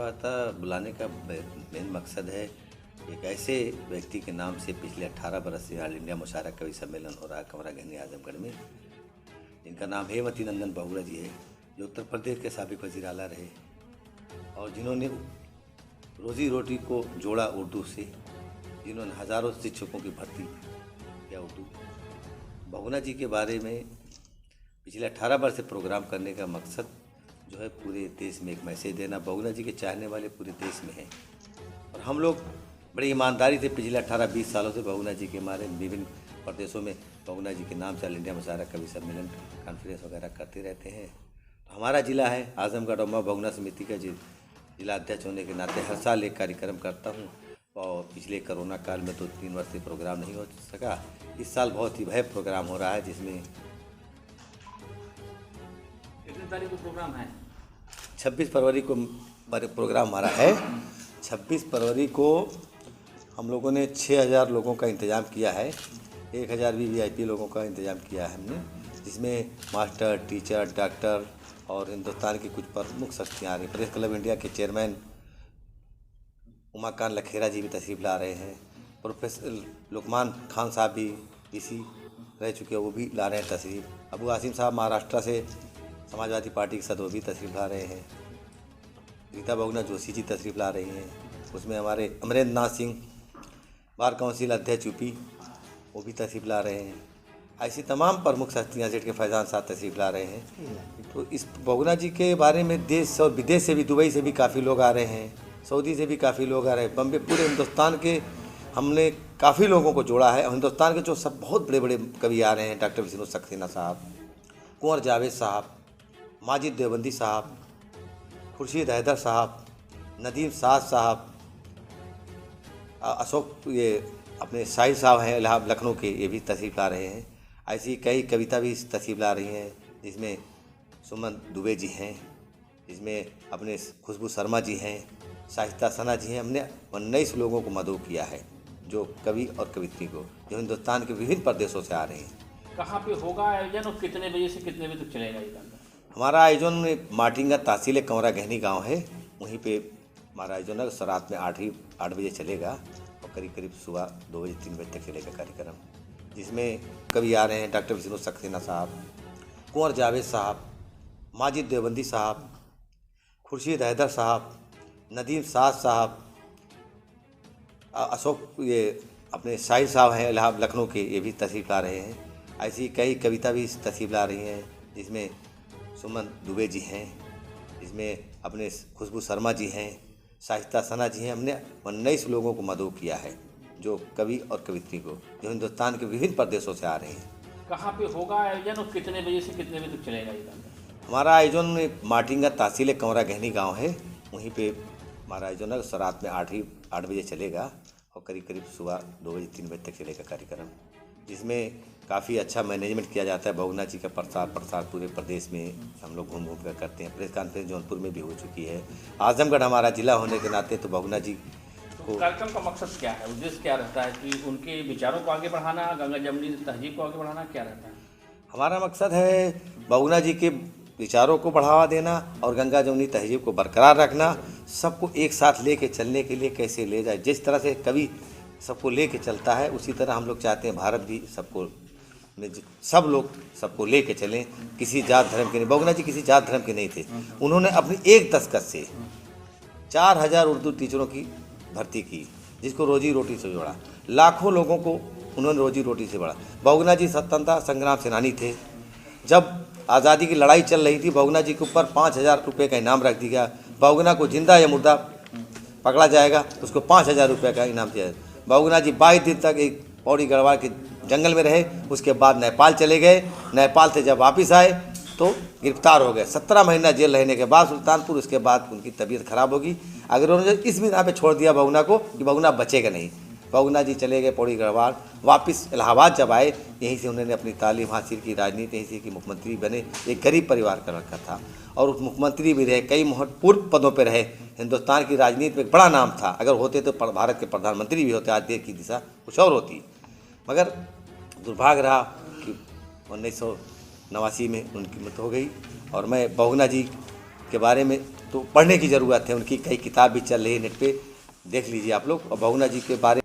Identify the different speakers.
Speaker 1: वार्ता बुलाने का मेन मकसद है एक ऐसे व्यक्ति के नाम से पिछले 18 बरस से ऑल इंडिया मुशारक कवि सम्मेलन हो रहा है कमरा गहनी आजमगढ़ में, जिनका नाम हेमवती नंदन बहुगुणा जी है, जो उत्तर प्रदेश के साबिक वज़ीर आला रहे और जिन्होंने रोज़ी रोटी को जोड़ा उर्दू से, जिन्होंने हज़ारों शिक्षकों की भर्ती किया उर्दू। बहुगुणा जी के बारे में पिछले 18 वर्ष से प्रोग्राम करने का मकसद जो है पूरे देश में एक मैसेज देना। बहुगुणा जी के चाहने वाले पूरे देश में हैं और हम लोग बड़ी ईमानदारी से पिछले 18-20 सालों से बहुगुणा जी के हमारे विभिन्न प्रदेशों में बहुगुणा जी के नाम से ऑल इंडिया मुशारक कवि सम्मेलन कॉन्फ्रेंस वगैरह करते रहते हैं। तो हमारा ज़िला है आजमगढ़ और मैं बहुगुणा समिति का जिला अध्यक्ष होने के नाते हर साल एक कार्यक्रम करता हूँ और पिछले कोरोना काल में तो 3 वर्ष से प्रोग्राम नहीं हो सका। इस साल बहुत ही भव्य प्रोग्राम हो रहा है, जिसमें
Speaker 2: कितनी तारीख को प्रोग्राम है?
Speaker 1: 26 फरवरी को प्रोग्राम हमारा है। 26 फरवरी को हम लोगों ने 6000 लोगों का इंतज़ाम किया है। 1000 वीवीआईपी लोगों का इंतज़ाम किया है हमने, जिसमें मास्टर, टीचर, डॉक्टर और हिंदुस्तान की कुछ प्रमुख शख्सियाँ आ रही। प्रेस क्लब इंडिया के चेयरमैन उमाकांत लखेरा जी भी तशरीफ़ ला रहे हैं। प्रोफेसर लुकमान खान साहब भी इसी रह चुके हैं, वो भी ला रहे हैं तशरीफ़। अबू आसिम साहब महाराष्ट्र से समाजवादी पार्टी के सदस्य वो भी तशरीफ़ ला रहे हैं। रीता बहुगुणा जोशी जी तशरीफ़ ला रही हैं। उसमें हमारे अमरेंद्र नाथ सिंह बार काउंसिल अध्यक्ष यूपी, वो भी तशरीफ़ ला रहे हैं। ऐसी तमाम प्रमुख शख्सियाँ जेठ के फैज़ान साहब तशरीफ़ ला रहे हैं। तो इस बहुगुणा जी के बारे में देश और विदेश से भी, दुबई से भी काफ़ी लोग आ रहे हैं, सऊदी से भी काफ़ी लोग आ रहे हैं, बम्बे, पूरे हिंदुस्तान के हमने काफ़ी लोगों को जोड़ा है। और हिंदुस्तान के जो सब बहुत बड़े बड़े कवि आ रहे हैं, डॉक्टर विष्णु सक्सेना साहब, कुंवर जावेद साहब, माजिद देवबंदी साहब, खुर्शीद हैदर साहब, नदीम साद साहब, अशोक ये अपने शाहिद साहब हैं इलाहाबाद लखनऊ के, ये भी तशरीफ़ ला रहे हैं। ऐसी कई कविता भी तशरीफ़ ला रही हैं, जिसमें सुमन दुबे जी हैं, जिसमें अपने खुशबू शर्मा जी हैं, शाइस्ता सना जी हैं। हमने 19 लोगों को मदऊ किया है, जो कवि और कवित्री को, जो हिंदुस्तान के विभिन्न प्रदेशों से आ रहे हैं।
Speaker 2: कहाँ पे होगा आयोजन और कितने बजे से कितने बजे तक चलेगा ये गाना?
Speaker 1: हमारा आयोजन माटिंगा तहसील कमरा गहनी गांव है, वहीं पे हमारा आयोजन है। रात में 8 बजे चलेगा और करीब करीब सुबह 2 बजे 3 बजे तक चलेगा कार्यक्रम, जिसमें कवि आ रहे हैं डॉक्टर विष्णु सक्सेना साहब, कुंवर जावेद साहब, माजिद देवबंदी साहब, खुर्शीद हैदर साहब, नदीम साद साहब, अशोक ये अपने शाहिद साहब हैं इलाहाबाद लखनऊ के, ये भी तशरीफ़ ला रहे हैं। ऐसी कई कविता भी तशरीफ़ ला रही हैं, जिसमें सुमन दुबे जी हैं, जिसमें अपने खुशबू शर्मा जी हैं, शाइस्ता सना जी हैं। हमने 19 लोगों को मदऊ किया है, जो कवि और कवित्री को, जो हिंदुस्तान के विभिन्न प्रदेशों से आ रहे हैं।
Speaker 2: कहाँ पे होगा आयोजन और कितने बजे से कितने बजे तक चलेगा ये गाना?
Speaker 1: हमारा आयोजन माटिंगा तहसील कमरा गहनी गांव है, वहीं पे हमारा आयोजन है। रात में 8 बजे चलेगा और करीब करीब सुबह 2 बजे 3 बजे तक चलेगा कार्यक्रम, जिसमें काफ़ी अच्छा मैनेजमेंट किया जाता है। बहुगुणा जी का प्रसार पूरे प्रदेश में हम लोग घूम कर करते हैं। प्रेस कॉन्फ्रेंस जौनपुर में भी हो चुकी है। आजमगढ़ हमारा ज़िला होने के नाते तो बहुगुणा जी
Speaker 2: तो कार्यक्रम का मकसद क्या है, उद्देश्य क्या रहता है कि उनके विचारों को आगे बढ़ाना, गंगा जमुनी तहजीब को आगे बढ़ाना, क्या रहता है?
Speaker 1: हमारा मकसद है बहुगुणा जी के विचारों को बढ़ावा देना और गंगा जमुनी तहजीब को बरकरार रखना। सबको एक साथ लेके चलने के लिए कैसे ले जाए, जिस तरह से कवि सबको लेके चलता है, उसी तरह हम लोग चाहते हैं भारत भी सबको में सब लोग सबको लेके चलें, किसी जात धर्म के नहीं। बहुगुणा जी किसी जात धर्म के नहीं थे। उन्होंने अपनी एक दस्तखत से 4000 उर्दू टीचरों की भर्ती की, जिसको रोजी रोटी से जोड़ा। लाखों लोगों को उन्होंने रोजी रोटी से बढ़ा। बहुगुणा जी स्वतंत्रता संग्राम सेनानी थे। जब आज़ादी की लड़ाई चल रही थी, बहुगुणा जी के ऊपर 5000 रुपये का इनाम रख दिया। बहुगुणा को जिंदा या मुर्दा पकड़ा जाएगा, उसको 5000 रुपये का इनाम दिया। बहुगुणा जी 22 दिन तक एक पौड़ी गढ़वाल के जंगल में रहे, उसके बाद नेपाल चले गए। नेपाल से जब वापस आए तो गिरफ्तार हो गए। 17 महीना जेल रहने के बाद सुल्तानपुर, उसके बाद उनकी तबीयत खराब होगी। अगर उन्होंने इस बिना पे छोड़ दिया बहुगुणा को कि बहुगुणा बचेगा नहीं, बहुगुणा जी चले गए पौड़ी गढ़वाल, वापस इलाहाबाद जब आए, यहीं से उन्होंने अपनी तालीम हासिल की, राजनीति यहीं से की, मुख्यमंत्री बने। एक गरीब परिवार का लड़का था और उस मुख्यमंत्री भी रहे, कई महत्वपूर्ण पदों पर रहे। हिंदुस्तान की राजनीति में एक बड़ा नाम था। अगर होते तो भारत के प्रधानमंत्री भी होते, आज देश की दिशा कुछ और होती। मगर दुर्भाग्य रहा कि 1989 में उनकी मृत्यु हो गई। और मैं बहुगुणा जी इनके बारे में तो पढ़ने की ज़रूरत है। उनकी कई किताब भी चल रही है नेट पे, देख लीजिए आप लोग। और बहुगुणा जी के बारे